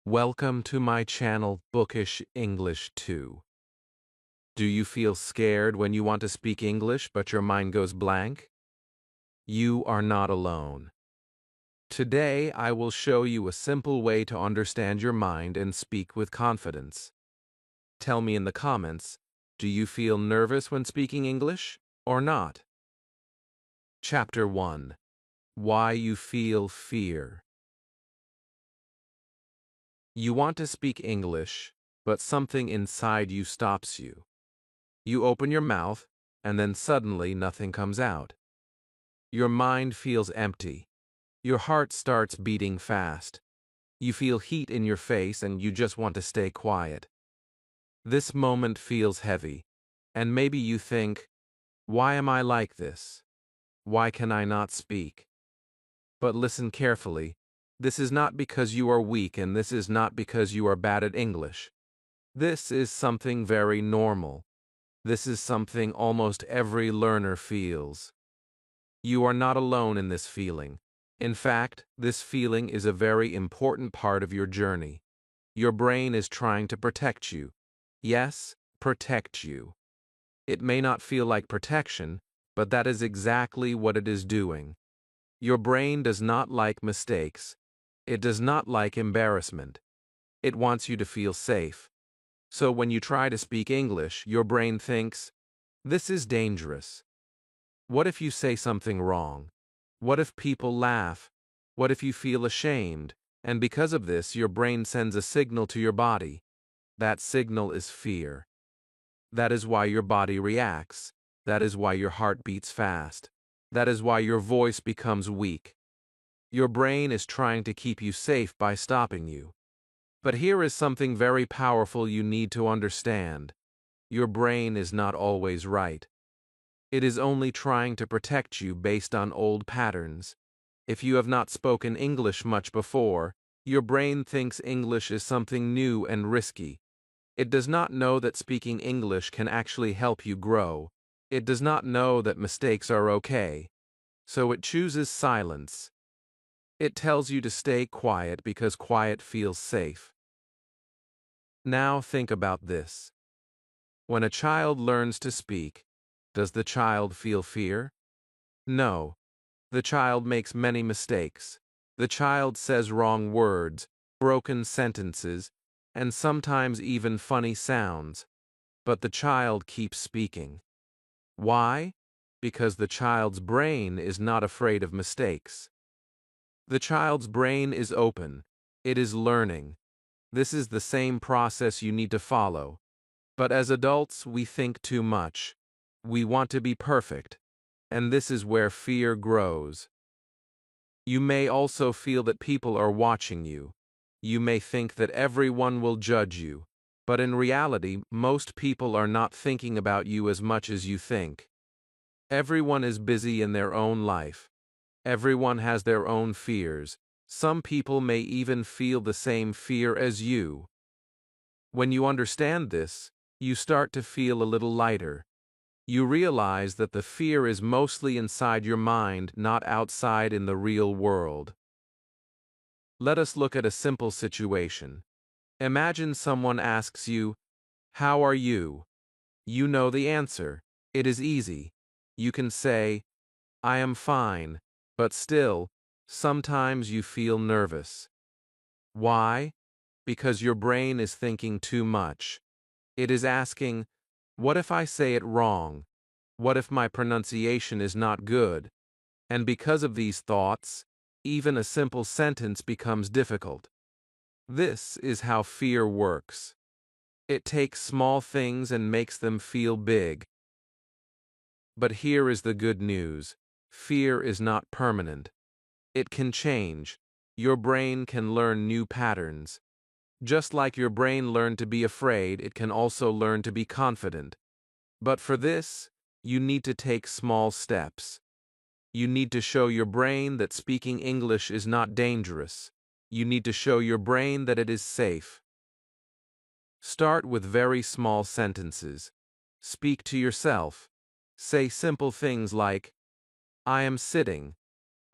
Welcome to my channel, Bookish English 2. Do you feel scared when you want to speak English but your mind goes blank? You are not alone. Today, I will show you a simple way to understand your mind and speak with confidence. Tell me in the comments, do you feel nervous when speaking English or not? Chapter 1. Why you feel fear. You want to speak English, but something inside you stops you. You open your mouth, and then suddenly nothing comes out. Your mind feels empty. Your heart starts beating fast. You feel heat in your face and you just want to stay quiet. This moment feels heavy, and maybe you think, why am I like this? Why can I not speak? But listen carefully. This is not because you are weak, and this is not because you are bad at English. This is something very normal. This is something almost every learner feels. You are not alone in this feeling. In fact, this feeling is a very important part of your journey. Your brain is trying to protect you. Yes, protect you. It may not feel like protection, but that is exactly what it is doing. Your brain does not like mistakes. It does not like embarrassment. It wants you to feel safe. So when you try to speak English, your brain thinks, this is dangerous. What if you say something wrong? What if people laugh? What if you feel ashamed? And because of this, your brain sends a signal to your body. That signal is fear. That is why your body reacts. That is why your heart beats fast. That is why your voice becomes weak. Your brain is trying to keep you safe by stopping you. But here is something very powerful you need to understand. Your brain is not always right. It is only trying to protect you based on old patterns. If you have not spoken English much before, your brain thinks English is something new and risky. It does not know that speaking English can actually help you grow. It does not know that mistakes are okay. So it chooses silence. It tells you to stay quiet because quiet feels safe. Now think about this. When a child learns to speak, does the child feel fear? No. The child makes many mistakes. The child says wrong words, broken sentences, and sometimes even funny sounds. But the child keeps speaking. Why? Because the child's brain is not afraid of mistakes. The child's brain is open. It is learning. This is the same process you need to follow. But as adults, we think too much. We want to be perfect. And this is where fear grows. You may also feel that people are watching you. You may think that everyone will judge you. But in reality, most people are not thinking about you as much as you think. Everyone is busy in their own life. Everyone has their own fears. Some people may even feel the same fear as you. When you understand this, you start to feel a little lighter. You realize that the fear is mostly inside your mind, not outside in the real world. Let us look at a simple situation. Imagine someone asks you, "How are you?" You know the answer. It is easy. You can say, "I am fine," but still, sometimes you feel nervous. Why? Because your brain is thinking too much. It is asking, what if I say it wrong? What if my pronunciation is not good? And because of these thoughts, even a simple sentence becomes difficult. This is how fear works. It takes small things and makes them feel big. But here is the good news. Fear is not permanent. It can change. Your brain can learn new patterns. Just like your brain learned to be afraid, it can also learn to be confident. But for this, you need to take small steps. You need to show your brain that speaking English is not dangerous. You need to show your brain that it is safe. Start with very small sentences. Speak to yourself. Say simple things like, I am sitting.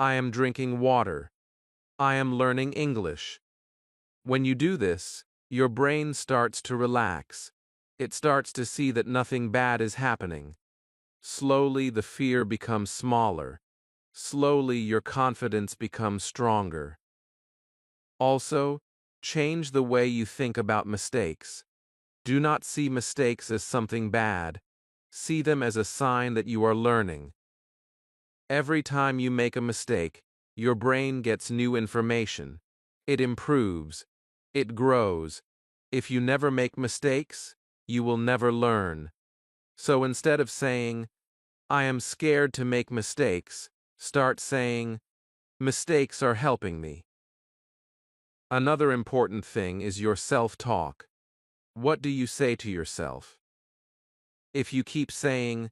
I am drinking water. I am learning English. When you do this, your brain starts to relax. It starts to see that nothing bad is happening. Slowly, the fear becomes smaller. Slowly, your confidence becomes stronger. Also, change the way you think about mistakes. Do not see mistakes as something bad. See them as a sign that you are learning. Every time you make a mistake, your brain gets new information. It improves. It grows. If you never make mistakes, you will never learn. So instead of saying, "I am scared to make mistakes," start saying, "Mistakes are helping me." Another important thing is your self-talk. What do you say to yourself? If you keep saying,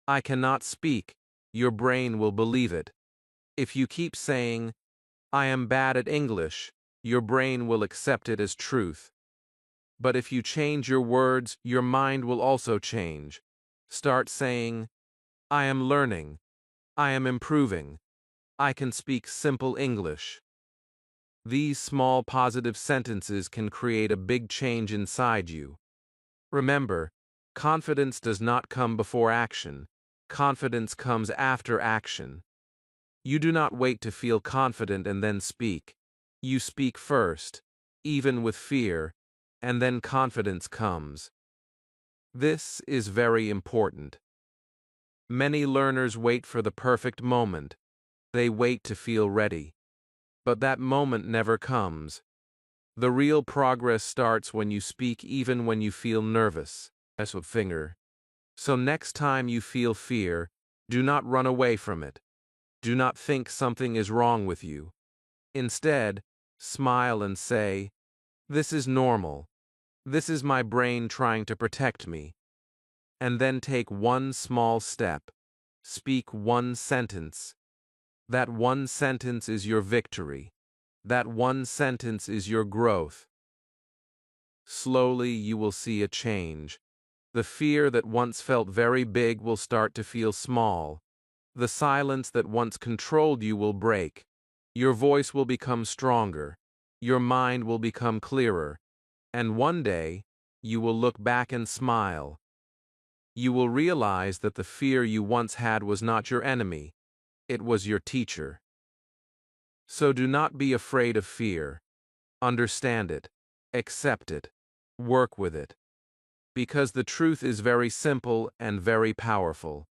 "I cannot speak," your brain will believe it. If you keep saying, "I am bad at English," your brain will accept it as truth. But if you change your words, your mind will also change. Start saying, "I am learning. I am improving. I can speak simple English." These small positive sentences can create a big change inside you. Remember, confidence does not come before action. Confidence comes after action. You do not wait to feel confident and then speak. You speak first, even with fear, and then confidence comes. This is very important. Many learners wait for the perfect moment. They wait to feel ready. But that moment never comes. The real progress starts when you speak even when you feel nervous. As with finger. So next time you feel fear, do not run away from it. Do not think something is wrong with you. Instead, smile and say, "This is normal. This is my brain trying to protect me." And then take one small step. Speak one sentence. That one sentence is your victory. That one sentence is your growth. Slowly you will see a change. The fear that once felt very big will start to feel small. The silence that once controlled you will break. Your voice will become stronger. Your mind will become clearer. And one day, you will look back and smile. You will realize that the fear you once had was not your enemy. It was your teacher. So do not be afraid of fear. Understand it. Accept it. Work with it. Because the truth is very simple and very powerful.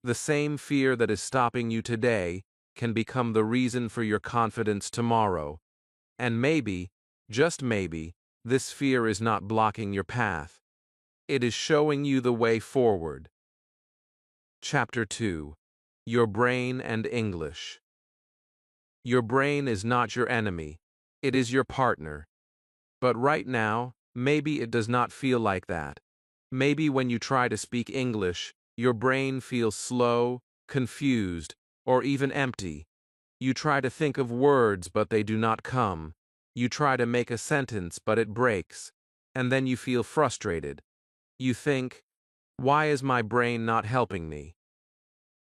The same fear that is stopping you today can become the reason for your confidence tomorrow. And maybe, just maybe, this fear is not blocking your path. It is showing you the way forward. Chapter 2. Your Brain and English. Your brain is not your enemy. It is your partner. But right now, maybe it does not feel like that. Maybe when you try to speak English, your brain feels slow, confused, or even empty. You try to think of words, but they do not come. You try to make a sentence, but it breaks. And then you feel frustrated. You think, "Why is my brain not helping me?"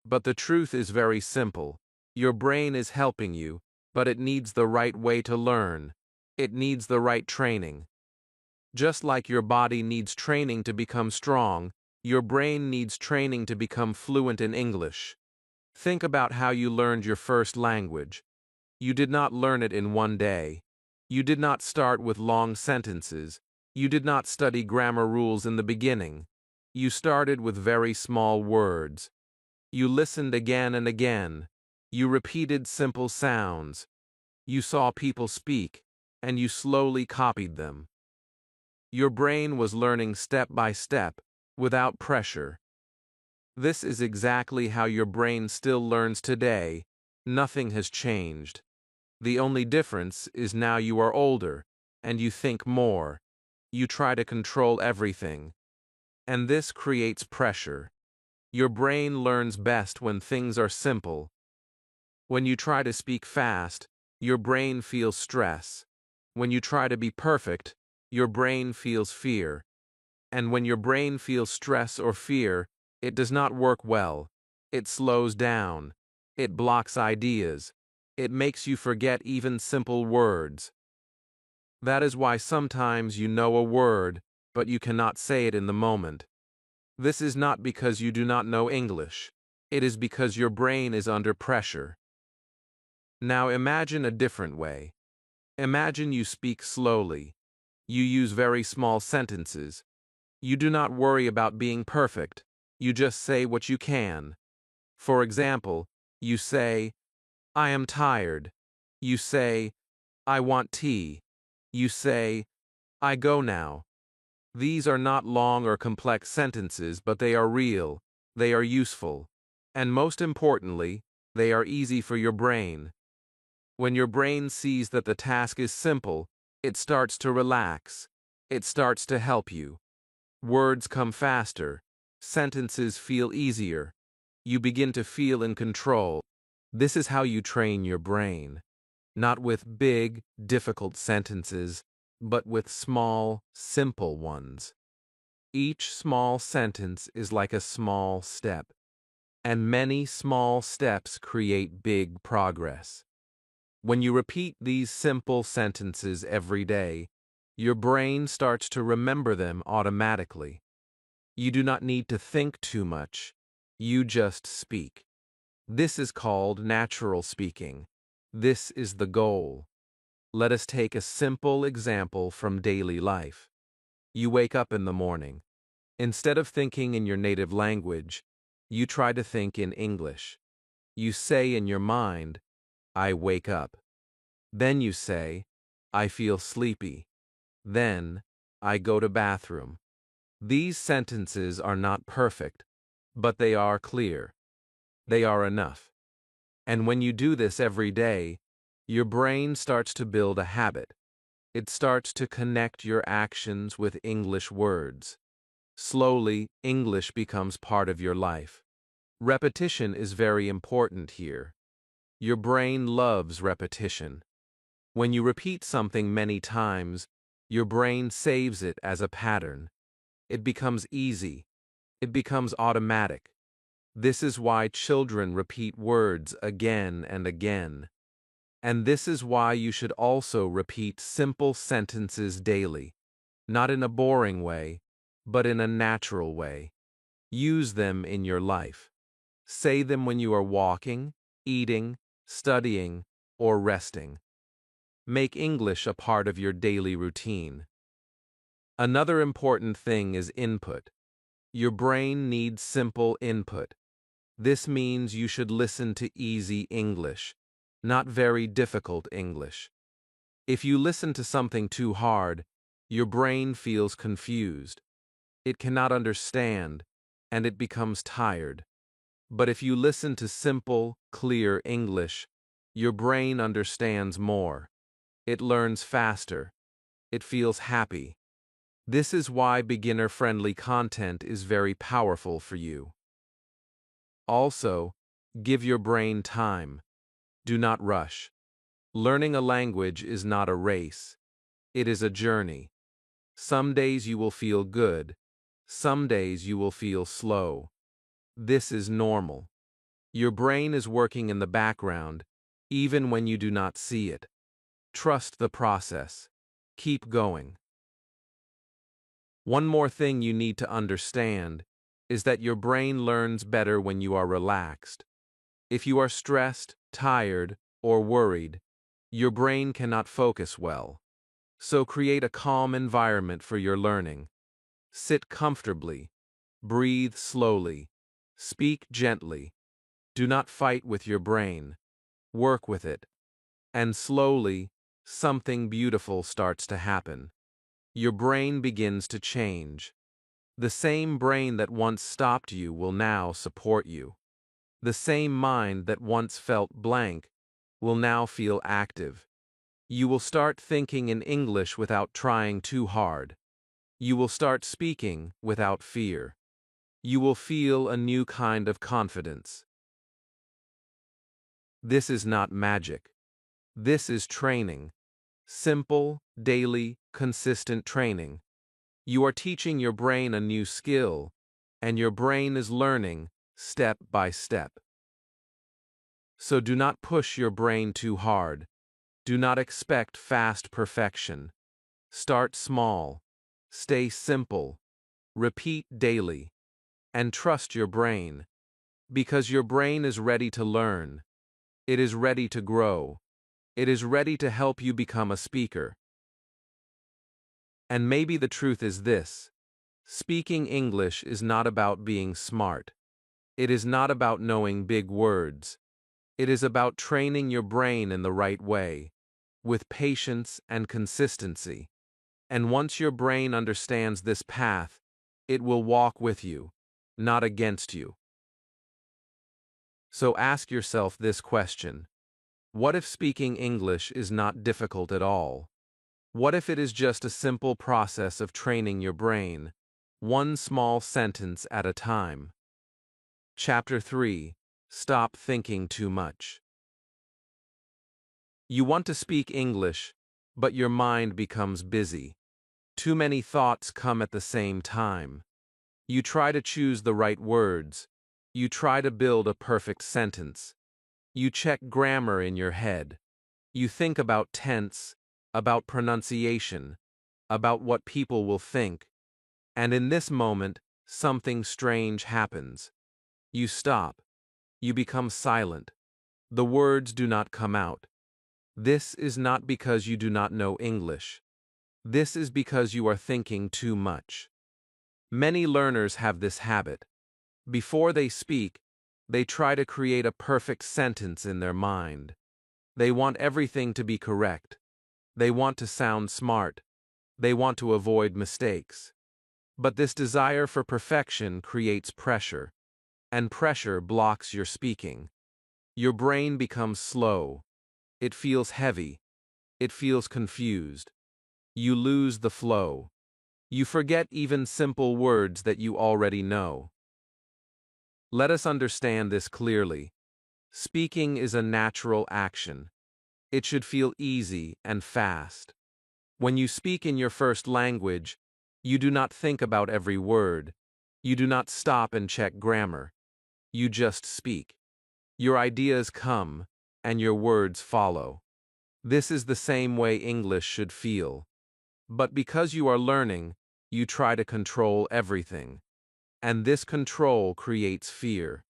But the truth is very simple. Your brain is helping you, but it needs the right way to learn. It needs the right training. Just like your body needs training to become strong, your brain needs training to become fluent in English. Think about how you learned your first language. You did not learn it in one day. You did not start with long sentences. You did not study grammar rules in the beginning. You started with very small words. You listened again and again. You repeated simple sounds. You saw people speak, and you slowly copied them. Your brain was learning step by step, without pressure. This is exactly how your brain still learns today. Nothing has changed. The only difference is now you are older, and you think more. You try to control everything. And this creates pressure. Your brain learns best when things are simple. When you try to speak fast, your brain feels stress. When you try to be perfect, your brain feels fear. And when your brain feels stress or fear, it does not work well. It slows down. It blocks ideas. It makes you forget even simple words. That is why sometimes you know a word, but you cannot say it in the moment. This is not because you do not know English. It is because your brain is under pressure. Now imagine a different way. Imagine you speak slowly. You use very small sentences. You do not worry about being perfect. You just say what you can. For example, you say, I am tired. You say, I want tea. You say, I go now. These are not long or complex sentences, but they are real, they are useful, and most importantly, they are easy for your brain. When your brain sees that the task is simple, it starts to relax. It starts to help you. Words come faster. Sentences feel easier. You begin to feel in control. This is how you train your brain. Not with big, difficult sentences, but with small, simple ones. Each small sentence is like a small step, and many small steps create big progress. When you repeat these simple sentences every day, your brain starts to remember them automatically. You do not need to think too much. You just speak. This is called natural speaking. This is the goal. Let us take a simple example from daily life. You wake up in the morning. Instead of thinking in your native language, you try to think in English. You say in your mind, I wake up. Then you say, I feel sleepy. Then, I go to bathroom. These sentences are not perfect, but they are clear. They are enough. And when you do this every day, your brain starts to build a habit. It starts to connect your actions with English words. Slowly, English becomes part of your life. Repetition is very important here. Your brain loves repetition. When you repeat something many times, your brain saves it as a pattern. It becomes easy. It becomes automatic. This is why children repeat words again and again. And this is why you should also repeat simple sentences daily, not in a boring way, but in a natural way. Use them in your life. Say them when you are walking, eating, studying, or resting. Make English a part of your daily routine. Another important thing is input. Your brain needs simple input. This means you should listen to easy English, not very difficult English. If you listen to something too hard, your brain feels confused. It cannot understand, and it becomes tired. But if you listen to simple, clear English, your brain understands more. It learns faster. It feels happy. This is why beginner-friendly content is very powerful for you. Also, give your brain time. Do not rush. Learning a language is not a race. It is a journey. Some days you will feel good. Some days you will feel slow. This is normal. Your brain is working in the background, even when you do not see it. Trust the process. Keep going. One more thing you need to understand is that your brain learns better when you are relaxed. If you are stressed, tired, or worried, your brain cannot focus well. So create a calm environment for your learning. Sit comfortably. Breathe slowly. Speak gently. Do not fight with your brain. Work with it. And slowly, something beautiful starts to happen. Your brain begins to change. The same brain that once stopped you will now support you. The same mind that once felt blank will now feel active. You will start thinking in English without trying too hard. You will start speaking without fear. You will feel a new kind of confidence. This is not magic. This is training. Simple, daily, consistent training. You are teaching your brain a new skill, and your brain is learning step by step. So do not push your brain too hard. Do not expect fast perfection. Start small. Stay simple. Repeat daily. And trust your brain. Because your brain is ready to learn. It is ready to grow. It is ready to help you become a speaker. And maybe the truth is this: speaking English is not about being smart. It is not about knowing big words. It is about training your brain in the right way, with patience and consistency. And once your brain understands this path, it will walk with you, not against you. So ask yourself this question: what if speaking English is not difficult at all? What if it is just a simple process of training your brain, one small sentence at a time? Chapter 3: Stop thinking too much. You want to speak English, but your mind becomes busy. Too many thoughts come at the same time. You try to choose the right words. You try to build a perfect sentence. You check grammar in your head. You think about tense, about pronunciation, about what people will think. And in this moment, something strange happens. You stop. You become silent. The words do not come out. This is not because you do not know English. This is because you are thinking too much. Many learners have this habit. Before they speak, they try to create a perfect sentence in their mind. They want everything to be correct. They want to sound smart. They want to avoid mistakes. But this desire for perfection creates pressure, and pressure blocks your speaking. Your brain becomes slow. It feels heavy. It feels confused. You lose the flow. You forget even simple words that you already know. Let us understand this clearly. Speaking is a natural action. It should feel easy and fast. When you speak in your first language, you do not think about every word. You do not stop and check grammar. You just speak. Your ideas come, and your words follow. This is the same way English should feel. But because you are learning, you try to control everything. And this control creates fear.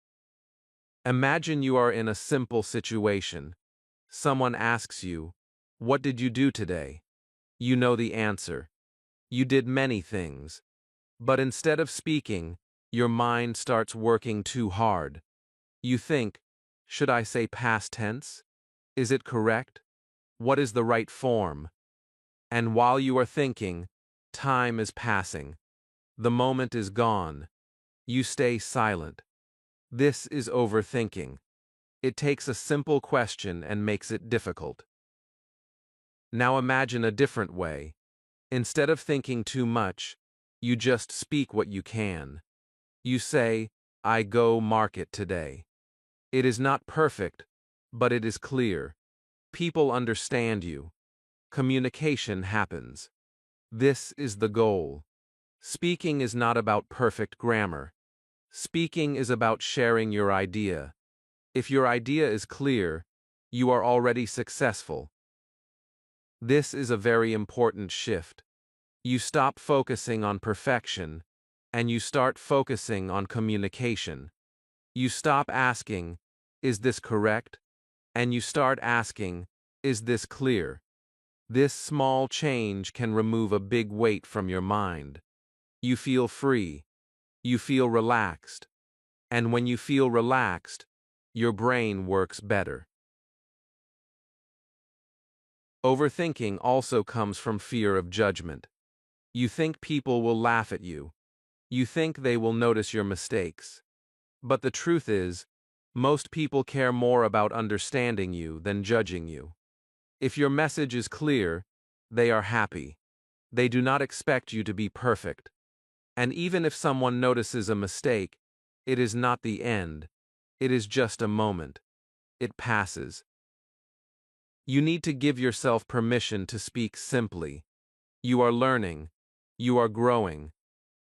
Imagine you are in a simple situation. Someone asks you, "What did you do today?" You know the answer. You did many things. But instead of speaking, your mind starts working too hard. You think, should I say past tense? Is it correct? What is the right form? And while you are thinking, time is passing. The moment is gone. You stay silent. This is overthinking. It takes a simple question and makes it difficult. Now imagine a different way. Instead of thinking too much, you just speak what you can. You say, "I go market today." It is not perfect, but it is clear. People understand you. Communication happens. This is the goal. Speaking is not about perfect grammar. Speaking is about sharing your idea. If your idea is clear, you are already successful. This is a very important shift. You stop focusing on perfection, and you start focusing on communication. You stop asking, "Is this correct?" And you start asking, "Is this clear?" This small change can remove a big weight from your mind. You feel free. You feel relaxed. And when you feel relaxed, your brain works better. Overthinking also comes from fear of judgment. You think people will laugh at you. You think they will notice your mistakes. But the truth is, most people care more about understanding you than judging you. If your message is clear, they are happy. They do not expect you to be perfect. And even if someone notices a mistake, it is not the end. It is just a moment. It passes. You need to give yourself permission to speak simply. You are learning. You are growing.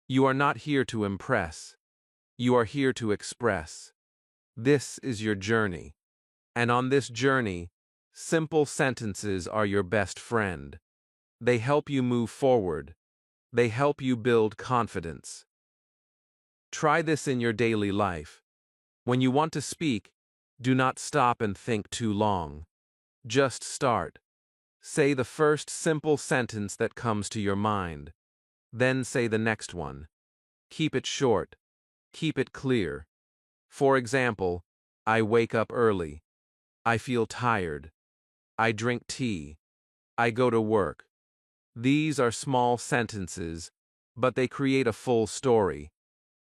You are not here to impress. You are here to express. This is your journey. And on this journey, simple sentences are your best friend. They help you move forward. They help you build confidence. Try this in your daily life. When you want to speak, do not stop and think too long. Just start. Say the first simple sentence that comes to your mind. Then say the next one. Keep it short. Keep it clear. For example, I wake up early. I feel tired. I drink tea. I go to work. These are small sentences, but they create a full story.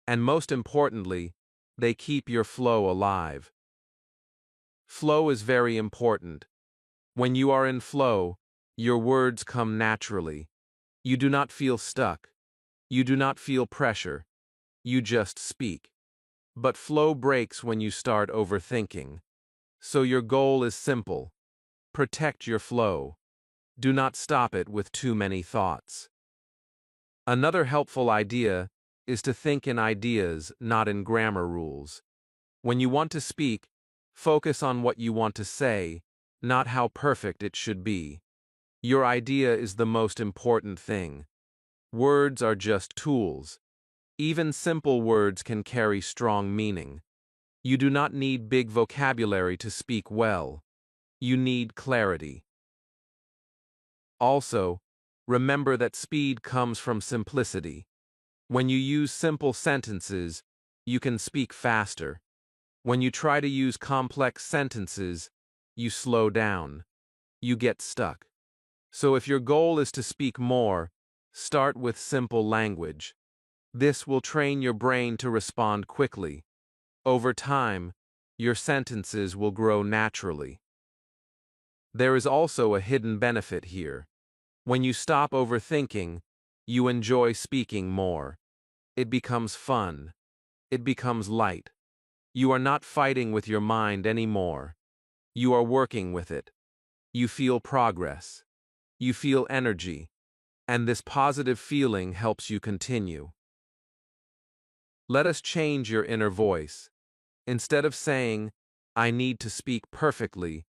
And most importantly, they keep your flow alive. Flow is very important. When you are in flow, your words come naturally. You do not feel stuck. You do not feel pressure. You just speak. But flow breaks when you start overthinking. So your goal is simple. Protect your flow. Do not stop it with too many thoughts. Another helpful idea is to think in ideas, not in grammar rules. When you want to speak, focus on what you want to say, not how perfect it should be. Your idea is the most important thing. Words are just tools. Even simple words can carry strong meaning. You do not need big vocabulary to speak well. You need clarity. Also, remember that speed comes from simplicity. When you use simple sentences, you can speak faster. When you try to use complex sentences, you slow down. You get stuck. So if your goal is to speak more, start with simple language. This will train your brain to respond quickly. Over time, your sentences will grow naturally. There is also a hidden benefit here. When you stop overthinking, you enjoy speaking more. It becomes fun. It becomes light. You are not fighting with your mind anymore. You are working with it. You feel progress. You feel energy. And this positive feeling helps you continue. Let us change your inner voice. Instead of saying, I need to speak perfectly,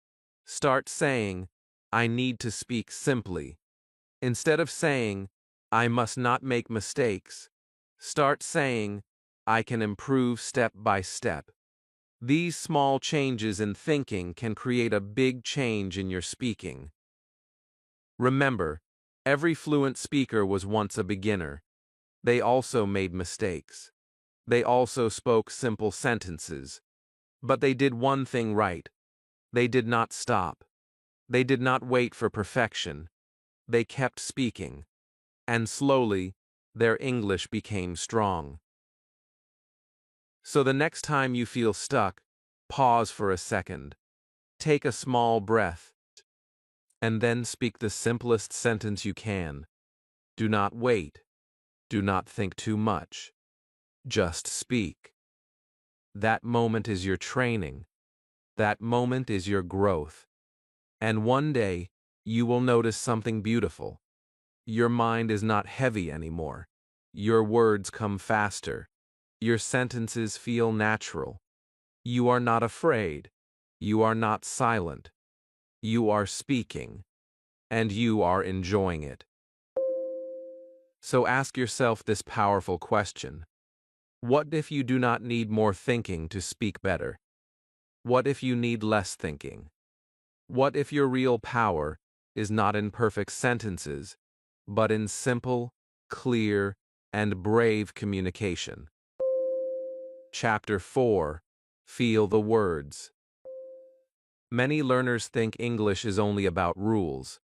start saying, I need to speak simply. Instead of saying, I must not make mistakes, start saying, I can improve step by step. These small changes in thinking can create a big change in your speaking. Remember, every fluent speaker was once a beginner. They also made mistakes. They also spoke simple sentences. But they did one thing right. They did not stop. They did not wait for perfection. They kept speaking. And slowly, their English became strong. So the next time you feel stuck, pause for a second. Take a small breath. And then speak the simplest sentence you can. Do not wait. Do not think too much. Just speak. That moment is your training. That moment is your growth. And one day, you will notice something beautiful. Your mind is not heavy anymore. Your words come faster. Your sentences feel natural. You are not afraid. You are not silent. You are speaking. And you are enjoying it. So ask yourself this powerful question. What if you do not need more thinking to speak better? What if you need less thinking? What if your real power is not in perfect sentences, but in simple, clear, and brave communication? Chapter 4. Feel the words. Many learners think English is only about rules.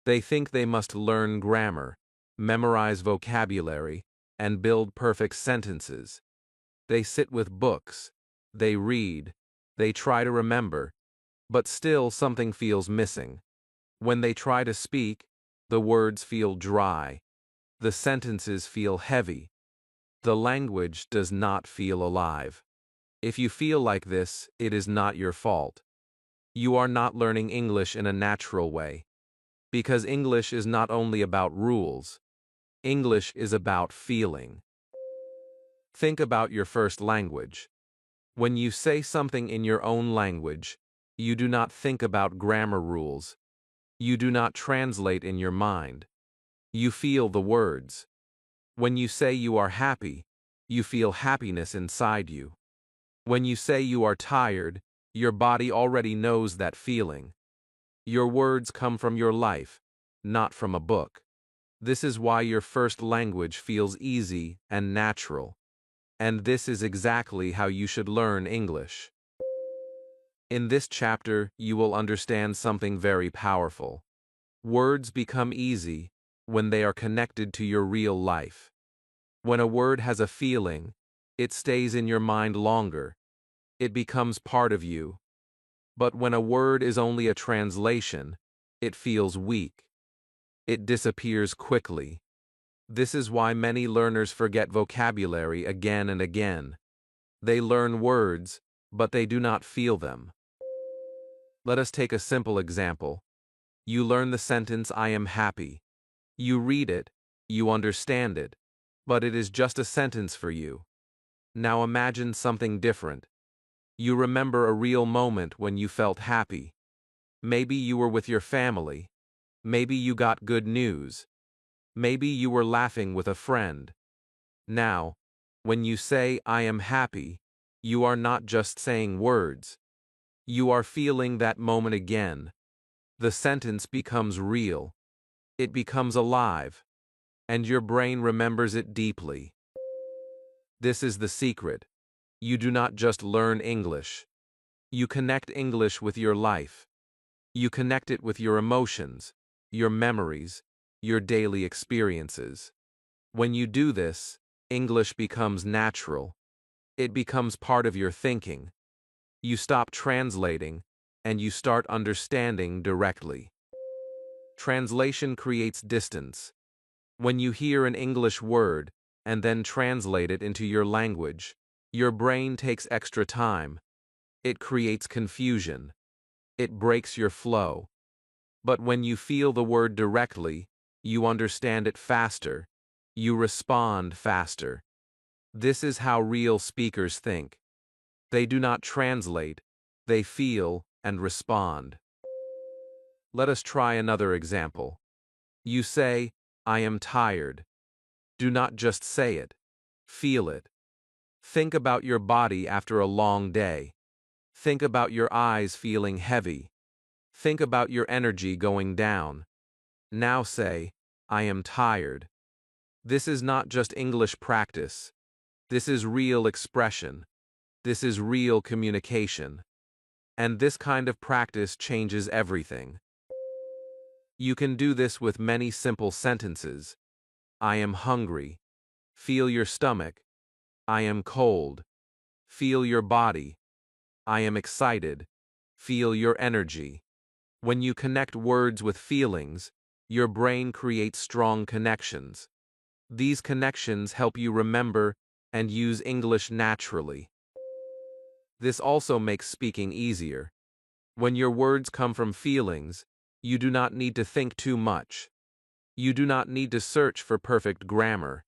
They think they must learn grammar, memorize vocabulary, and build perfect sentences. They sit with books, they read, they try to remember, but still something feels missing. When they try to speak, the words feel dry, the sentences feel heavy, the language does not feel alive. If you feel like this, it is not your fault. You are not learning English in a natural way. Because English is not only about rules. English is about feeling. Think about your first language. When you say something in your own language, you do not think about grammar rules. You do not translate in your mind. You feel the words. When you say you are happy, you feel happiness inside you. When you say you are tired, your body already knows that feeling. Your words come from your life, not from a book. This is why your first language feels easy and natural. And this is exactly how you should learn English. In this chapter, you will understand something very powerful. Words become easy when they are connected to your real life. When a word has a feeling, it stays in your mind longer. It becomes part of you. But when a word is only a translation, it feels weak. It disappears quickly. This is why many learners forget vocabulary again and again. They learn words, but they do not feel them. Let us take a simple example. You learn the sentence, "I am happy." You read it, you understand it, but it is just a sentence for you. Now imagine something different. You remember a real moment when you felt happy. Maybe you were with your family. Maybe you got good news. Maybe you were laughing with a friend. Now, when you say, "I am happy," you are not just saying words. You are feeling that moment again. The sentence becomes real. It becomes alive. And your brain remembers it deeply. This is the secret. You do not just learn English. You connect English with your life. You connect it with your emotions, your memories, your daily experiences. When you do this, English becomes natural. It becomes part of your thinking. You stop translating, and you start understanding directly. Translation creates distance. When you hear an English word and then translate it into your language, your brain takes extra time. It creates confusion. It breaks your flow. But when you feel the word directly, you understand it faster. You respond faster. This is how real speakers think. They do not translate, they feel and respond. Let us try another example. You say, "I am tired." Do not just say it. Feel it. Think about your body after a long day. Think about your eyes feeling heavy. Think about your energy going down. Now say, "I am tired." This is not just English practice. This is real expression. This is real communication. And this kind of practice changes everything. You can do this with many simple sentences. I am hungry. Feel your stomach. I am cold. Feel your body. I am excited. Feel your energy. When you connect words with feelings, your brain creates strong connections. These connections help you remember and use English naturally. This also makes speaking easier. When your words come from feelings, you do not need to think too much. You do not need to search for perfect grammar.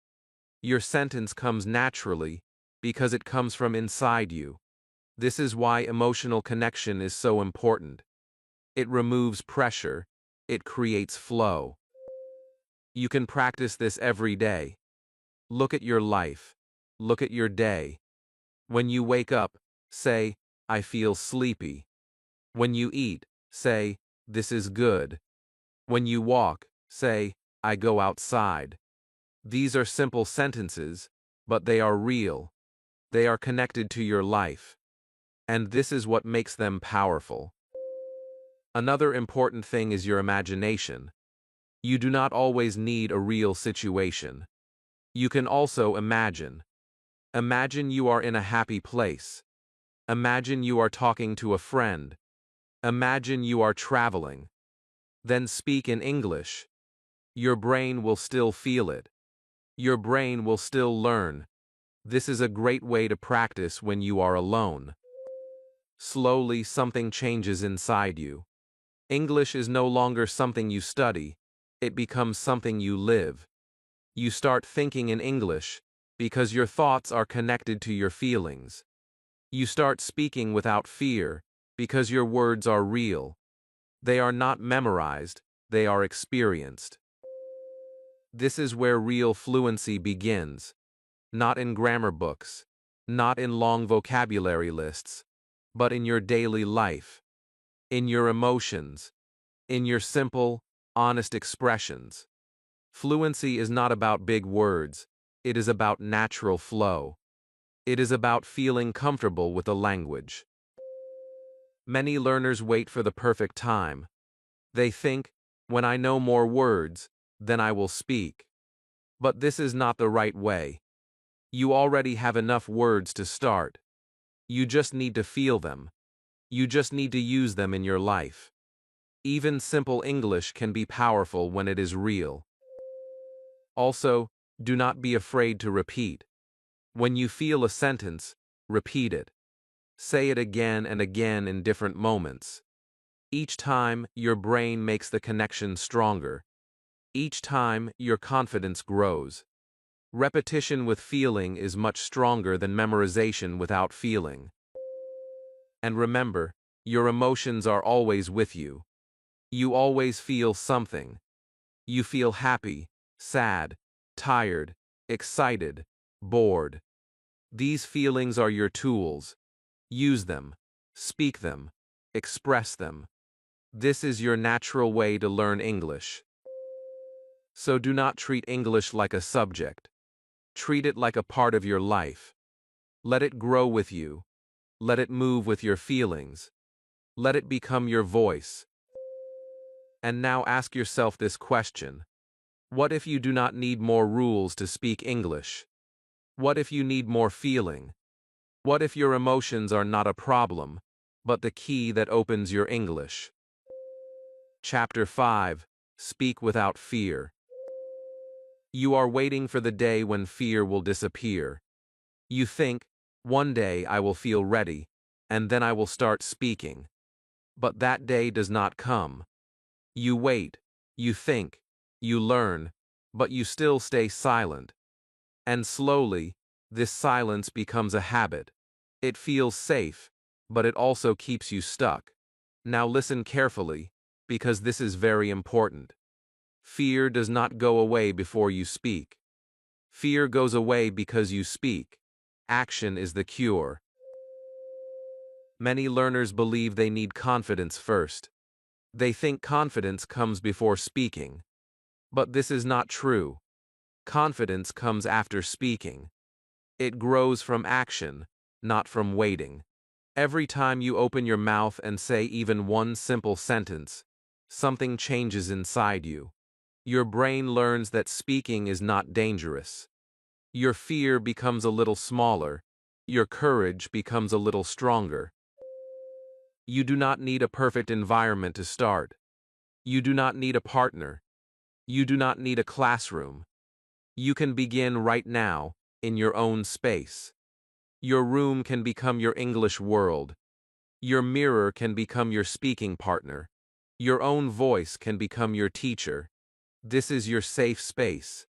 Your sentence comes naturally because it comes from inside you. This is why emotional connection is so important. It removes pressure. It creates flow. You can practice this every day. Look at your life. Look at your day. When you wake up, say, "I feel sleepy." When you eat, say, "This is good." When you walk, say, "I go outside." These are simple sentences, but they are real. They are connected to your life. And this is what makes them powerful. Another important thing is your imagination. You do not always need a real situation. You can also imagine. Imagine you are in a happy place. Imagine you are talking to a friend. Imagine you are traveling. Then speak in English. Your brain will still feel it. Your brain will still learn. This is a great way to practice when you are alone. Slowly, something changes inside you. English is no longer something you study. It becomes something you live. You start thinking in English because your thoughts are connected to your feelings. You start speaking without fear because your words are real. They are not memorized, they are experienced. This is where real fluency begins. Not in grammar books, not in long vocabulary lists, but in your daily life, in your emotions, in your simple, honest expressions. Fluency is not about big words, it is about natural flow. It is about feeling comfortable with a language. Many learners wait for the perfect time. They think, when I know more words, then I will speak. But this is not the right way. You already have enough words to start. You just need to feel them. You just need to use them in your life. Even simple English can be powerful when it is real. Also, do not be afraid to repeat. When you feel a sentence, repeat it. Say it again and again in different moments. Each time, your brain makes the connection stronger. Each time, your confidence grows. Repetition with feeling is much stronger than memorization without feeling. And remember, your emotions are always with you. You always feel something. You feel happy, sad, tired, excited, bored. These feelings are your tools. Use them, speak them, express them. This is your natural way to learn English. So do not treat English like a subject. Treat it like a part of your life. Let it grow with you. Let it move with your feelings. Let it become your voice. And now ask yourself this question. What if you do not need more rules to speak English? What if you need more feeling? What if your emotions are not a problem, but the key that opens your English? Chapter 5. Speak without fear. You are waiting for the day when fear will disappear. You think, one day I will feel ready, and then I will start speaking. But that day does not come. You wait, you think, you learn, but you still stay silent. And slowly, this silence becomes a habit. It feels safe, but it also keeps you stuck. Now listen carefully, because this is very important. Fear does not go away before you speak. Fear goes away because you speak. Action is the cure. Many learners believe they need confidence first. They think confidence comes before speaking. But this is not true. Confidence comes after speaking. It grows from action, not from waiting. Every time you open your mouth and say even one simple sentence, something changes inside you. Your brain learns that speaking is not dangerous. Your fear becomes a little smaller. Your courage becomes a little stronger. You do not need a perfect environment to start. You do not need a partner. You do not need a classroom. You can begin right now, in your own space. Your room can become your English world. Your mirror can become your speaking partner. Your own voice can become your teacher. This is your safe space.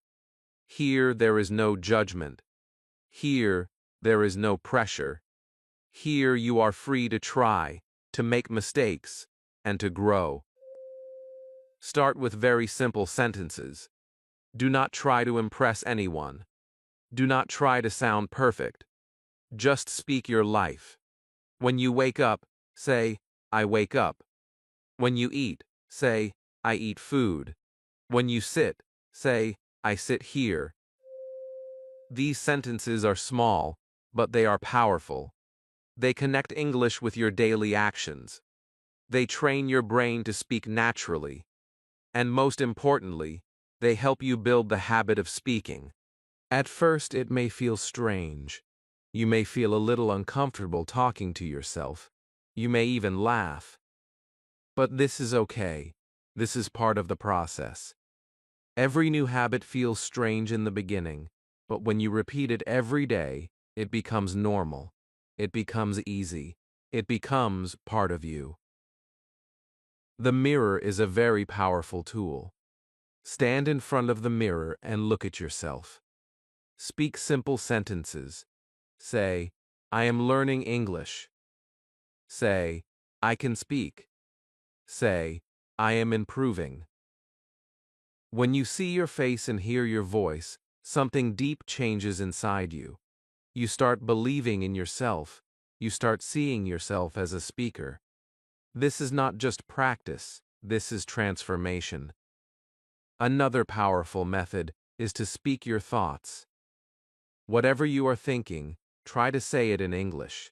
Here there is no judgment. Here there is no pressure. Here you are free to try, to make mistakes, and to grow. Start with very simple sentences. Do not try to impress anyone. Do not try to sound perfect. Just speak your life. When you wake up, say, I wake up. When you eat, say, I eat food. When you sit, say, I sit here. These sentences are small, but they are powerful. They connect English with your daily actions. They train your brain to speak naturally. And most importantly, they help you build the habit of speaking. At first, it may feel strange. You may feel a little uncomfortable talking to yourself. You may even laugh. But this is okay. This is part of the process. Every new habit feels strange in the beginning, but when you repeat it every day, it becomes normal. It becomes easy. It becomes part of you. The mirror is a very powerful tool. Stand in front of the mirror and look at yourself. Speak simple sentences. Say, I am learning English. Say, I can speak. Say, I am improving. When you see your face and hear your voice, something deep changes inside you. You start believing in yourself. You start seeing yourself as a speaker. This is not just practice, this is transformation. Another powerful method is to speak your thoughts. Whatever you are thinking, try to say it in English.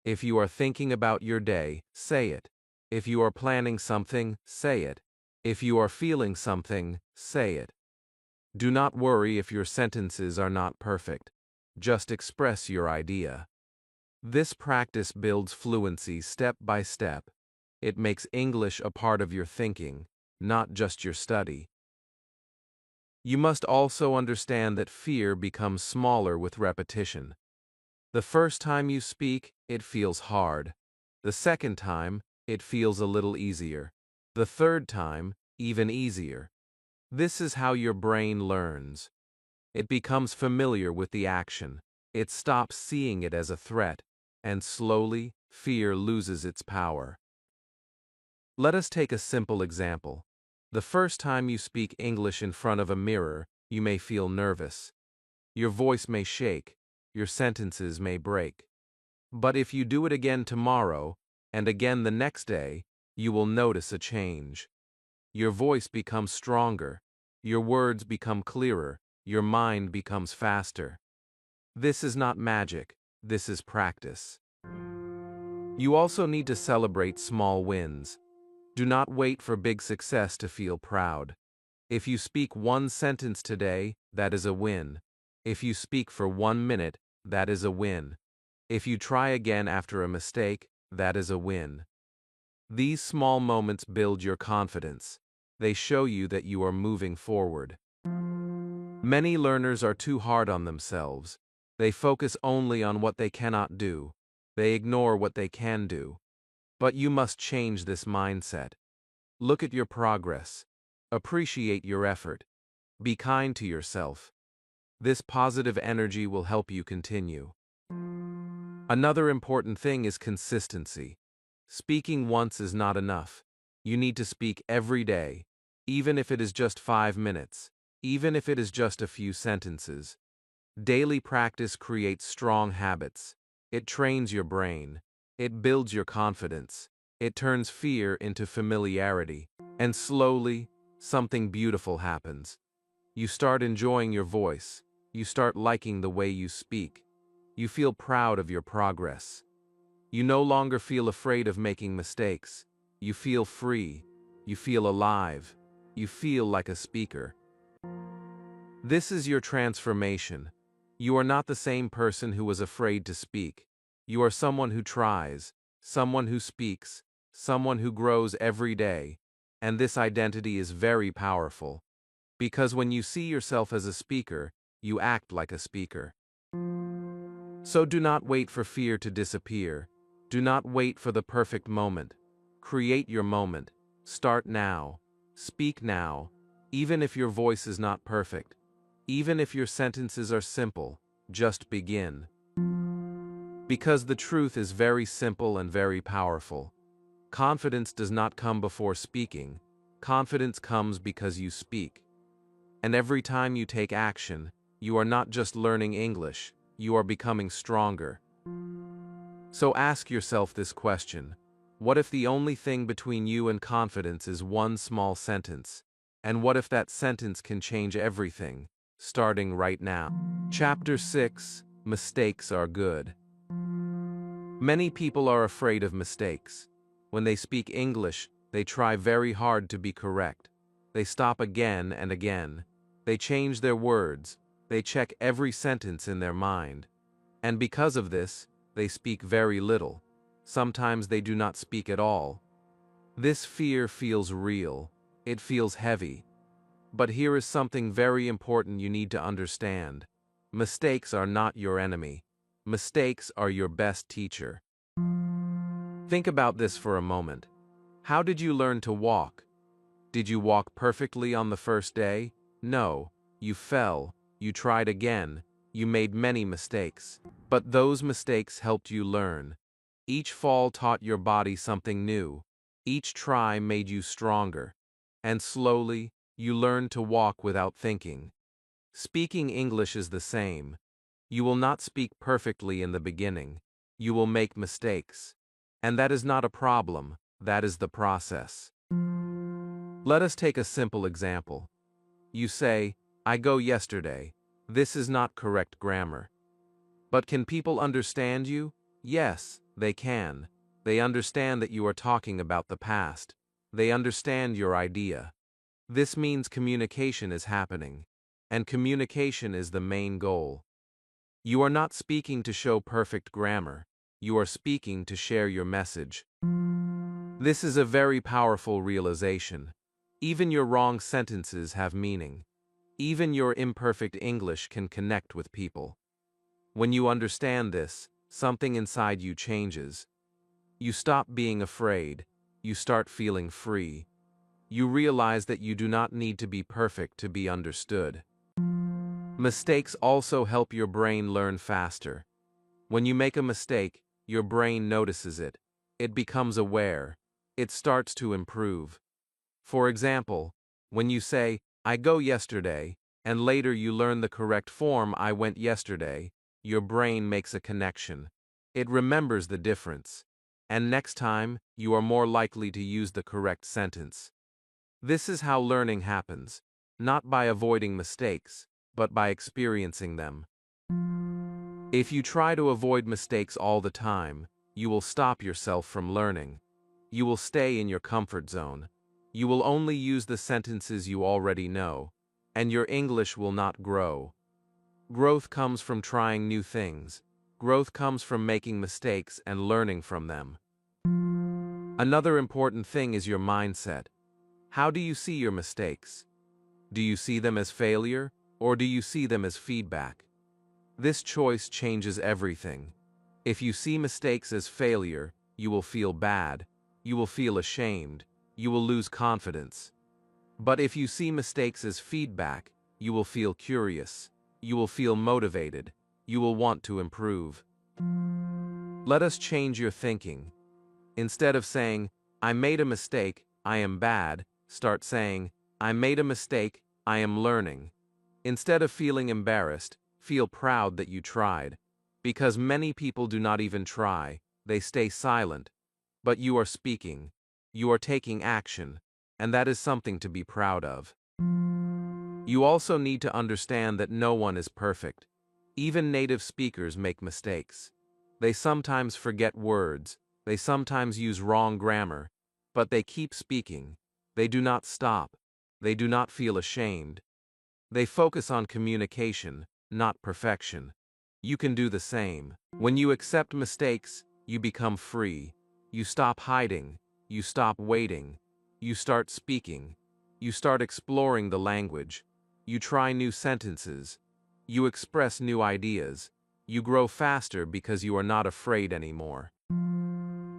If you are thinking about your day, say it. If you are planning something, say it. If you are feeling something, say it. Do not worry if your sentences are not perfect. Just express your idea. This practice builds fluency step by step. It makes English a part of your thinking, not just your study. You must also understand that fear becomes smaller with repetition. The first time you speak, it feels hard. The second time, it feels a little easier. The third time, even easier. This is how your brain learns. It becomes familiar with the action. It stops seeing it as a threat, and slowly, fear loses its power. Let us take a simple example. The first time you speak English in front of a mirror, you may feel nervous. Your voice may shake. Your sentences may break. But if you do it again tomorrow, and again the next day, you will notice a change. Your voice becomes stronger. Your words become clearer. Your mind becomes faster. This is not magic. This is practice. You also need to celebrate small wins. Do not wait for big success to feel proud. If you speak one sentence today, that is a win. If you speak for 1 minute, that is a win. If you try again after a mistake, that is a win. These small moments build your confidence. They show you that you are moving forward. Many learners are too hard on themselves. They focus only on what they cannot do. They ignore what they can do. But you must change this mindset. Look at your progress. Appreciate your effort. Be kind to yourself. This positive energy will help you continue. Another important thing is consistency. Speaking once is not enough. You need to speak every day, even if it is just 5 minutes, even if it is just a few sentences. Daily practice creates strong habits. It trains your brain. It builds your confidence. It turns fear into familiarity. And slowly, something beautiful happens. You start enjoying your voice. You start liking the way you speak. You feel proud of your progress. You no longer feel afraid of making mistakes. You feel free. You feel alive. You feel like a speaker. This is your transformation. You are not the same person who was afraid to speak. You are someone who tries, someone who speaks, someone who grows every day. And this identity is very powerful. Because when you see yourself as a speaker, you act like a speaker. So do not wait for fear to disappear. Do not wait for the perfect moment. Create your moment. Start now. Speak now. Even if your voice is not perfect. Even if your sentences are simple, just begin. Because the truth is very simple and very powerful. Confidence does not come before speaking. Confidence comes because you speak. And every time you take action, you are not just learning English, you are becoming stronger. So ask yourself this question: what if the only thing between you and confidence is one small sentence? And what if that sentence can change everything, starting right now? Chapter 6: Mistakes are good. Many people are afraid of mistakes. When they speak English, they try very hard to be correct. They stop again and again. They change their words. They check every sentence in their mind. And because of this, they speak very little. Sometimes they do not speak at all. This fear feels real. It feels heavy. But here is something very important you need to understand. Mistakes are not your enemy. Mistakes are your best teacher. Think about this for a moment. How did you learn to walk? Did you walk perfectly on the first day? No. You fell. You tried again. You made many mistakes. But those mistakes helped you learn. Each fall taught your body something new. Each try made you stronger. And slowly, you learn to walk without thinking. Speaking English is the same. You will not speak perfectly in the beginning. You will make mistakes. And that is not a problem, that is the process. Let us take a simple example. You say, "I go yesterday." This is not correct grammar. But can people understand you? Yes, they can. They understand that you are talking about the past. They understand your idea. This means communication is happening. And communication is the main goal. You are not speaking to show perfect grammar. You are speaking to share your message. This is a very powerful realization. Even your wrong sentences have meaning. Even your imperfect English can connect with people. When you understand this, something inside you changes. You stop being afraid. You start feeling free. You realize that you do not need to be perfect to be understood. Mistakes also help your brain learn faster. When you make a mistake, your brain notices it. It becomes aware. It starts to improve. For example, when you say, "I go yesterday," and later you learn the correct form, "I went yesterday," your brain makes a connection. It remembers the difference. And next time, you are more likely to use the correct sentence. This is how learning happens, not by avoiding mistakes, but by experiencing them. If you try to avoid mistakes all the time, you will stop yourself from learning. You will stay in your comfort zone. You will only use the sentences you already know, and your English will not grow. Growth comes from trying new things. Growth comes from making mistakes and learning from them. Another important thing is your mindset. How do you see your mistakes? Do you see them as failure, or do you see them as feedback? This choice changes everything. If you see mistakes as failure, you will feel bad, you will feel ashamed, you will lose confidence. But if you see mistakes as feedback, you will feel curious, you will feel motivated, you will want to improve. Let us change your thinking. Instead of saying, "I made a mistake, I am bad," start saying, "I made a mistake, I am learning." Instead of feeling embarrassed, feel proud that you tried. Because many people do not even try, they stay silent. But you are speaking. You are taking action. And that is something to be proud of. You also need to understand that no one is perfect. Even native speakers make mistakes. They sometimes forget words. They sometimes use wrong grammar. But they keep speaking. They do not stop. They do not feel ashamed. They focus on communication, not perfection. You can do the same. When you accept mistakes, you become free. You stop hiding. You stop waiting. You start speaking. You start exploring the language. You try new sentences. You express new ideas. You grow faster because you are not afraid anymore.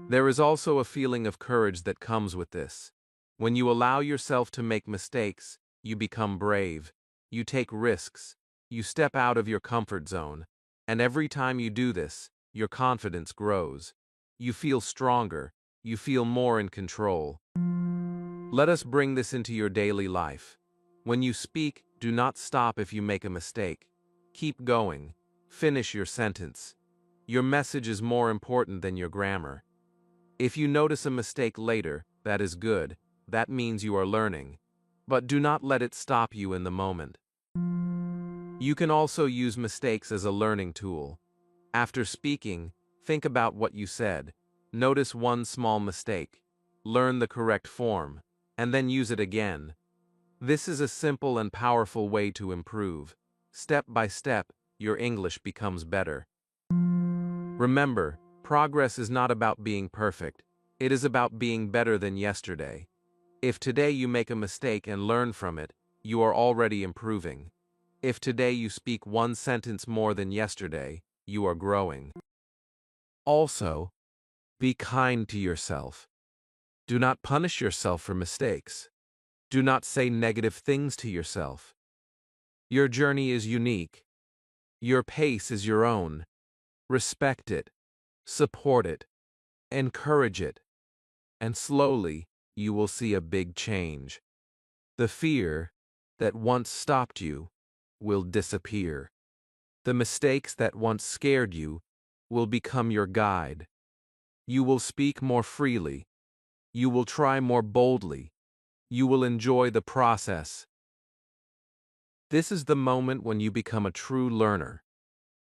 There is also a feeling of courage that comes with this. When you allow yourself to make mistakes, you become brave. You take risks. You step out of your comfort zone. And every time you do this, your confidence grows. You feel stronger. You feel more in control. Let us bring this into your daily life. When you speak, do not stop if you make a mistake. Keep going. Finish your sentence. Your message is more important than your grammar. If you notice a mistake later, that is good. That means you are learning. But do not let it stop you in the moment. You can also use mistakes as a learning tool. After speaking, think about what you said. Notice one small mistake. Learn the correct form, and then use it again. This is a simple and powerful way to improve. Step by step, your English becomes better. Remember, progress is not about being perfect. It is about being better than yesterday. If today you make a mistake and learn from it, you are already improving. If today you speak one sentence more than yesterday, you are growing. Also, be kind to yourself. Do not punish yourself for mistakes. Do not say negative things to yourself. Your journey is unique. Your pace is your own. Respect it. Support it. Encourage it. And slowly, you will see a big change. The fear that once stopped you will disappear. The mistakes that once scared you will become your guide. You will speak more freely. You will try more boldly. You will enjoy the process. This is the moment when you become a true learner,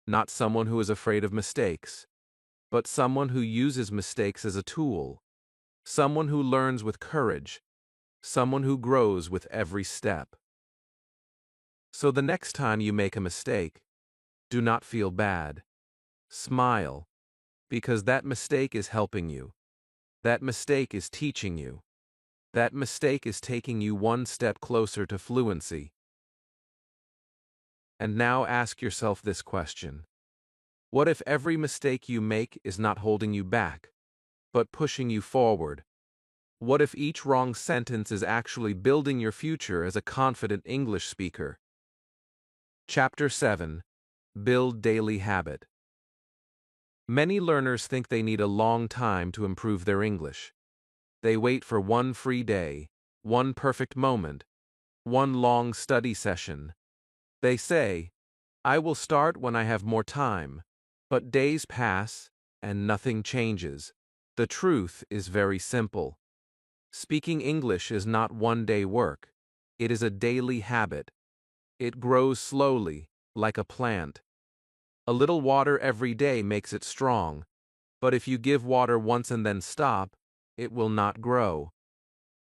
not someone who is afraid of mistakes, but someone who uses mistakes as a tool, someone who learns with courage, someone who grows with every step. So the next time you make a mistake, do not feel bad. Smile, because that mistake is helping you. That mistake is teaching you. That mistake is taking you one step closer to fluency. And now ask yourself this question. What if every mistake you make is not holding you back, but pushing you forward? What if each wrong sentence is actually building your future as a confident English speaker? Chapter 7. Build Daily Habit. Many learners think they need a long time to improve their English. They wait for one free day, one perfect moment, one long study session. They say, I will start when I have more time, but days pass and nothing changes. The truth is very simple. Speaking English is not one-day work. It is a daily habit. It grows slowly, like a plant. A little water every day makes it strong, but if you give water once and then stop, it will not grow.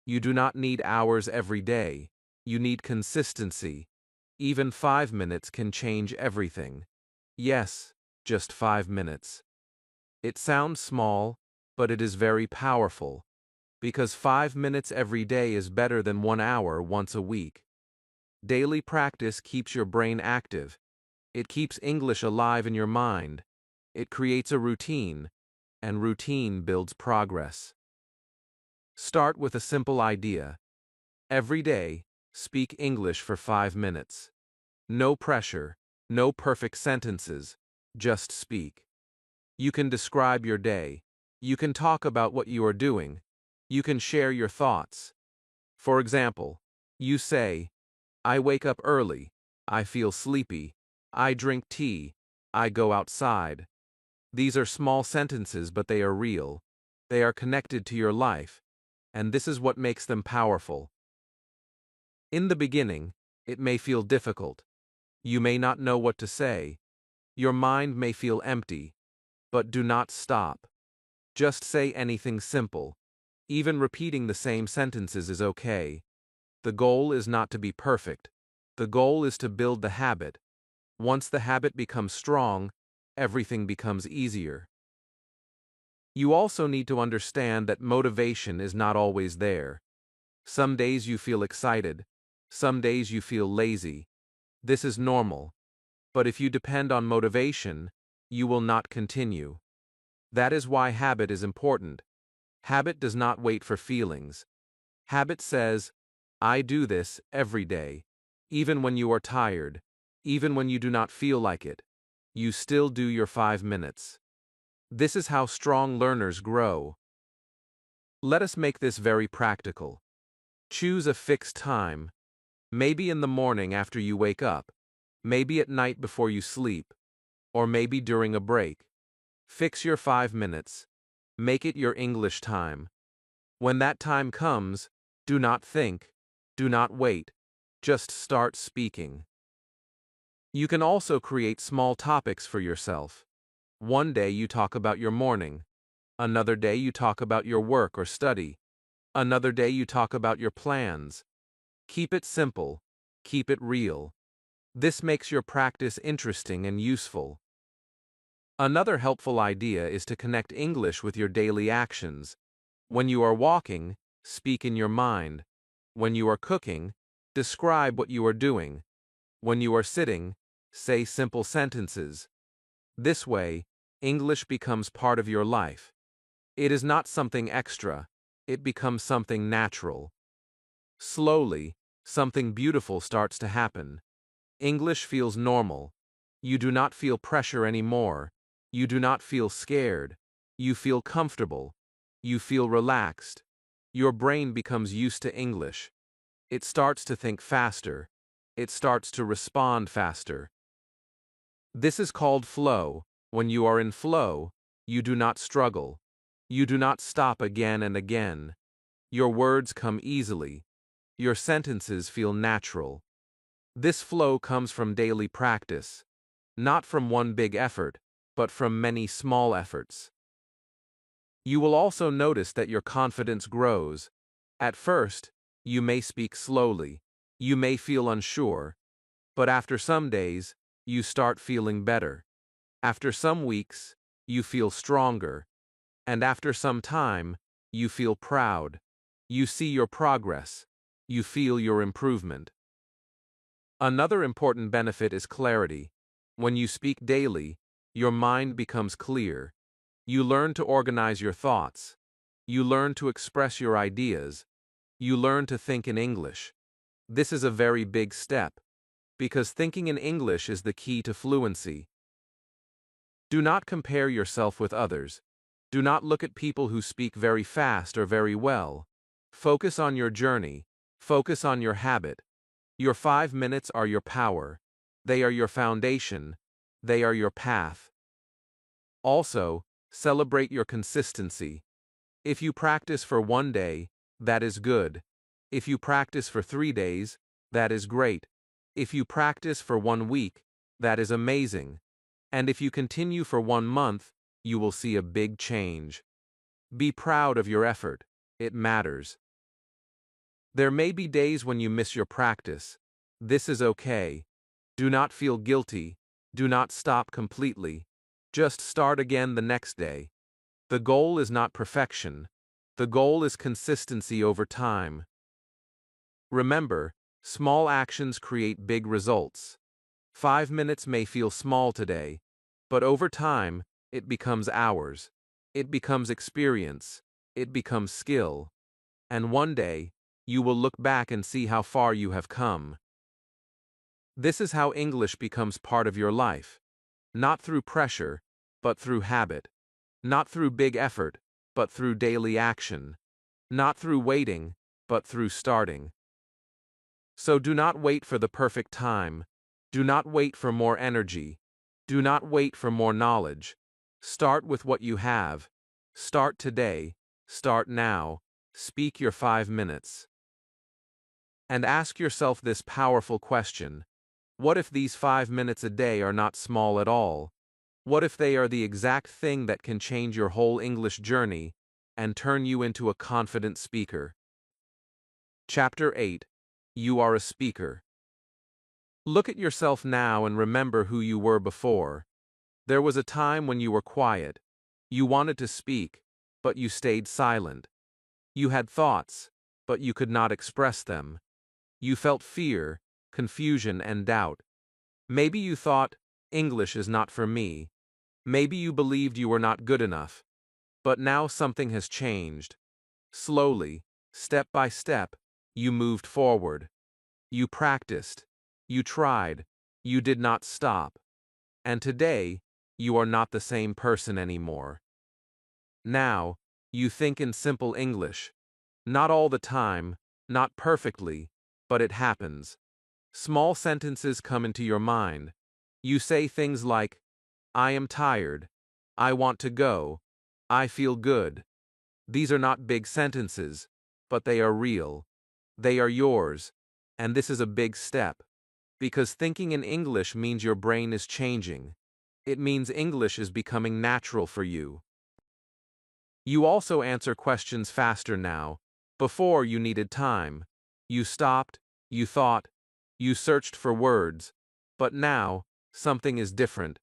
You do not need hours every day. You need consistency. Even 5 minutes can change everything. Yes, just 5 minutes. It sounds small, but it is very powerful, because 5 minutes every day is better than 1 hour once a week. Daily practice keeps your brain active. It keeps English alive in your mind. It creates a routine, and routine builds progress. Start with a simple idea. Every day, speak English for 5 minutes. No pressure, no perfect sentences, just speak. You can describe your day. You can talk about what you are doing. You can share your thoughts. For example, you say, I wake up early. I feel sleepy. I drink tea. I go outside. These are small sentences, but they are real. They are connected to your life, and this is what makes them powerful. In the beginning, it may feel difficult. You may not know what to say. Your mind may feel empty, but do not stop. Just say anything simple. Even repeating the same sentences is okay. The goal is not to be perfect. The goal is to build the habit. Once the habit becomes strong, everything becomes easier. You also need to understand that motivation is not always there. Some days you feel excited. Some days you feel lazy. This is normal. But if you depend on motivation, you will not continue. That is why habit is important. Habit does not wait for feelings. Habit says, I do this every day. Even when you are tired, even when you do not feel like it, you still do your 5 minutes. This is how strong learners grow. Let us make this very practical. Choose a fixed time, maybe in the morning after you wake up, maybe at night before you sleep, or maybe during a break. Fix your 5 minutes. Make it your English time. When that time comes, do not think, do not wait, just start speaking. You can also create small topics for yourself. One day you talk about your morning. Another day you talk about your work or study. Another day you talk about your plans. Keep it simple. Keep it real. This makes your practice interesting and useful. Another helpful idea is to connect English with your daily actions. When you are walking, speak in your mind. When you are cooking, describe what you are doing. When you are sitting, say simple sentences. This way, English becomes part of your life. It is not something extra, it becomes something natural. Slowly, something beautiful starts to happen. English feels normal. You do not feel pressure anymore. You do not feel scared. You feel comfortable. You feel relaxed. Your brain becomes used to English. It starts to think faster. It starts to respond faster. This is called flow. When you are in flow, you do not struggle. You do not stop again and again. Your words come easily. Your sentences feel natural. This flow comes from daily practice, not from one big effort, but from many small efforts. You will also notice that your confidence grows. At first, you may speak slowly. You may feel unsure. But after some days, you start feeling better. After some weeks, you feel stronger. And after some time, you feel proud. You see your progress. You feel your improvement. Another important benefit is clarity. When you speak daily, your mind becomes clear. You learn to organize your thoughts. You learn to express your ideas. You learn to think in English. This is a very big step, because thinking in English is the key to fluency. Do not compare yourself with others. Do not look at people who speak very fast or very well. Focus on your journey. Focus on your habit. Your 5 minutes are your power. They are your foundation. They are your path. Also, celebrate your consistency. If you practice for 1 day, that is good. If you practice for 3 days, that is great. If you practice for 1 week, that is amazing. And if you continue for 1 month, you will see a big change. Be proud of your effort. It matters. There may be days when you miss your practice. This is okay. Do not feel guilty. Do not stop completely. Just start again the next day. The goal is not perfection. The goal is consistency over time. Remember, small actions create big results. 5 minutes may feel small today, but over time, it becomes hours. It becomes experience. It becomes skill. And one day, you will look back and see how far you have come. This is how English becomes part of your life. Not through pressure, but through habit. Not through big effort, but through daily action. Not through waiting, but through starting. So do not wait for the perfect time. Do not wait for more energy. Do not wait for more knowledge. Start with what you have. Start today. Start now. Speak your 5 minutes. And ask yourself this powerful question. What if these 5 minutes a day are not small at all? What if they are the exact thing that can change your whole English journey and turn you into a confident speaker? Chapter 8. You are a speaker. Look at yourself now and remember who you were before. There was a time when you were quiet. You wanted to speak, but you stayed silent. You had thoughts, but you could not express them. You felt fear, confusion, and doubt. Maybe you thought, English is not for me. Maybe you believed you were not good enough. But now something has changed. Slowly, step by step, you moved forward. You practiced. You tried. You did not stop. And today, you are not the same person anymore. Now, you think in simple English. Not all the time, not perfectly, but it happens. Small sentences come into your mind. You say things like, I am tired. I want to go. I feel good. These are not big sentences, but they are real. They are yours. And this is a big step. Because thinking in English means your brain is changing. It means English is becoming natural for you. You also answer questions faster now. Before you needed time. You stopped, you thought, you searched for words. But now, something is different.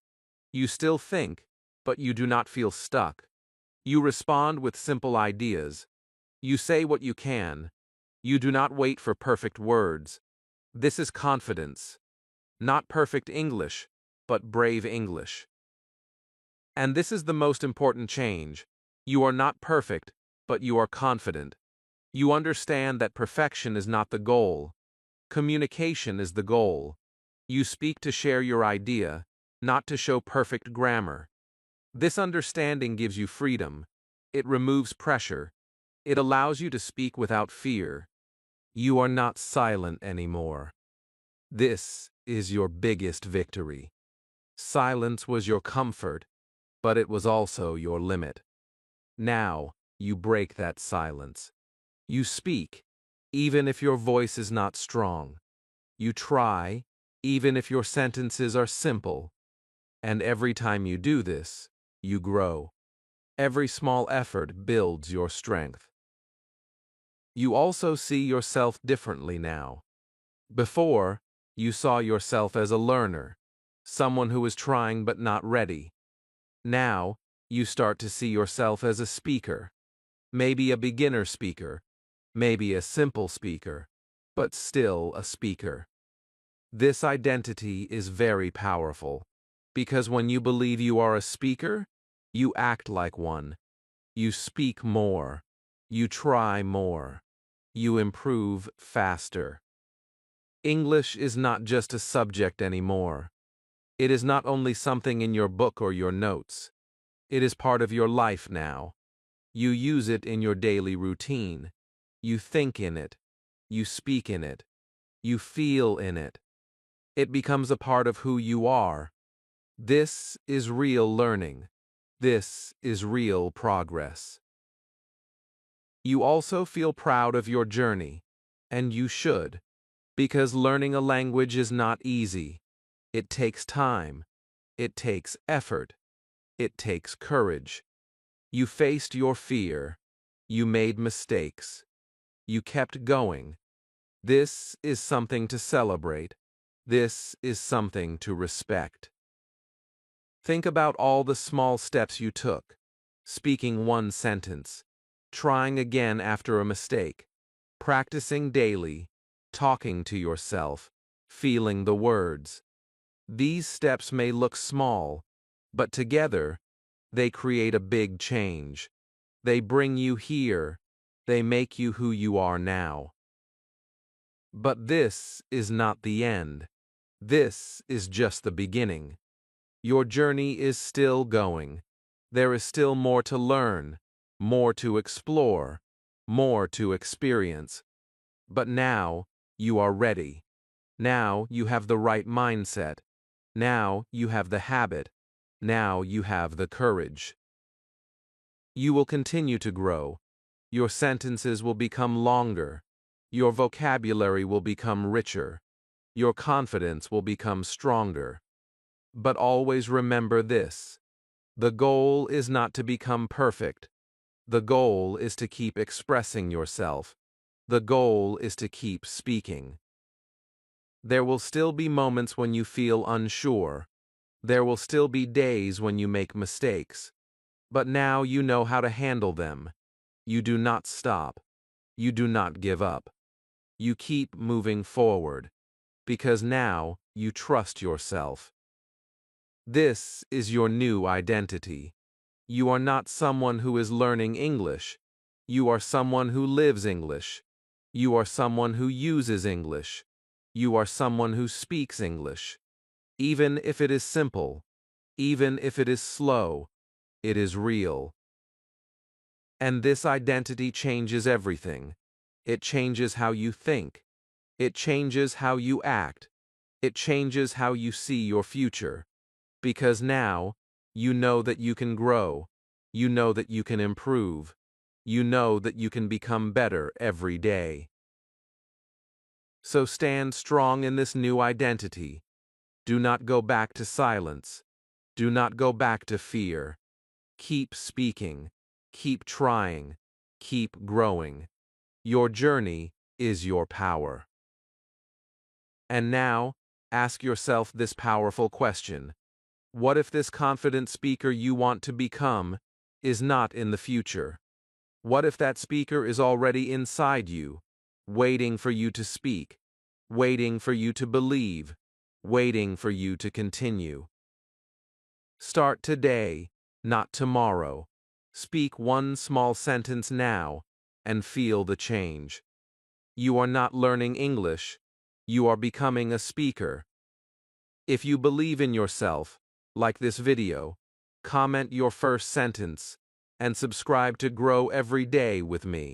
You still think, but you do not feel stuck. You respond with simple ideas. You say what you can. You do not wait for perfect words. This is confidence. Not perfect English, but brave English. And this is the most important change. You are not perfect, but you are confident. You understand that perfection is not the goal. Communication is the goal. You speak to share your idea, not to show perfect grammar. This understanding gives you freedom. It removes pressure. It allows you to speak without fear. You are not silent anymore. This is your biggest victory. Silence was your comfort, but it was also your limit. Now, you break that silence. You speak, even if your voice is not strong. You try, even if your sentences are simple. And every time you do this, you grow. Every small effort builds your strength. You also see yourself differently now. Before, you saw yourself as a learner, someone who is trying but not ready. Now, you start to see yourself as a speaker, maybe a beginner speaker, maybe a simple speaker, but still a speaker. This identity is very powerful, because when you believe you are a speaker, you act like one. You speak more. You try more. You improve faster. English is not just a subject anymore. It is not only something in your book or your notes. It is part of your life now. You use it in your daily routine. You think in it. You speak in it. You feel in it. It becomes a part of who you are. This is real learning. This is real progress. You also feel proud of your journey, and you should, because learning a language is not easy. It takes time. It takes effort. It takes courage. You faced your fear. You made mistakes. You kept going. This is something to celebrate. This is something to respect. Think about all the small steps you took. Speaking one sentence. Trying again after a mistake. Practicing daily. Talking to yourself. Feeling the words. These steps may look small, but together, they create a big change. They bring you here. They make you who you are now. But this is not the end. This is just the beginning. Your journey is still going. There is still more to learn, more to explore, more to experience. But now, you are ready. Now you have the right mindset. Now you have the habit. Now you have the courage. You will continue to grow. Your sentences will become longer. Your vocabulary will become richer. Your confidence will become stronger. But always remember this. The goal is not to become perfect. The goal is to keep expressing yourself. The goal is to keep speaking. There will still be moments when you feel unsure. There will still be days when you make mistakes. But now you know how to handle them. You do not stop. You do not give up. You keep moving forward. Because now you trust yourself. This is your new identity. You are not someone who is learning English. You are someone who lives English. You are someone who uses English. You are someone who speaks English. Even if it is simple, even if it is slow, it is real. And this identity changes everything. It changes how you think. It changes how you act. It changes how you see your future. Because now, you know that you can grow. You know that you can improve. You know that you can become better every day. So stand strong in this new identity. Do not go back to silence. Do not go back to fear. Keep speaking. Keep trying. Keep growing. Your journey is your power. And now, ask yourself this powerful question. What if this confident speaker you want to become is not in the future? What if that speaker is already inside you, waiting for you to speak, waiting for you to believe, waiting for you to continue? Start today, not tomorrow. Speak one small sentence now and feel the change. You are not learning English. You are becoming a speaker. If you believe in yourself, like this video, comment your first sentence, and subscribe to grow every day with me.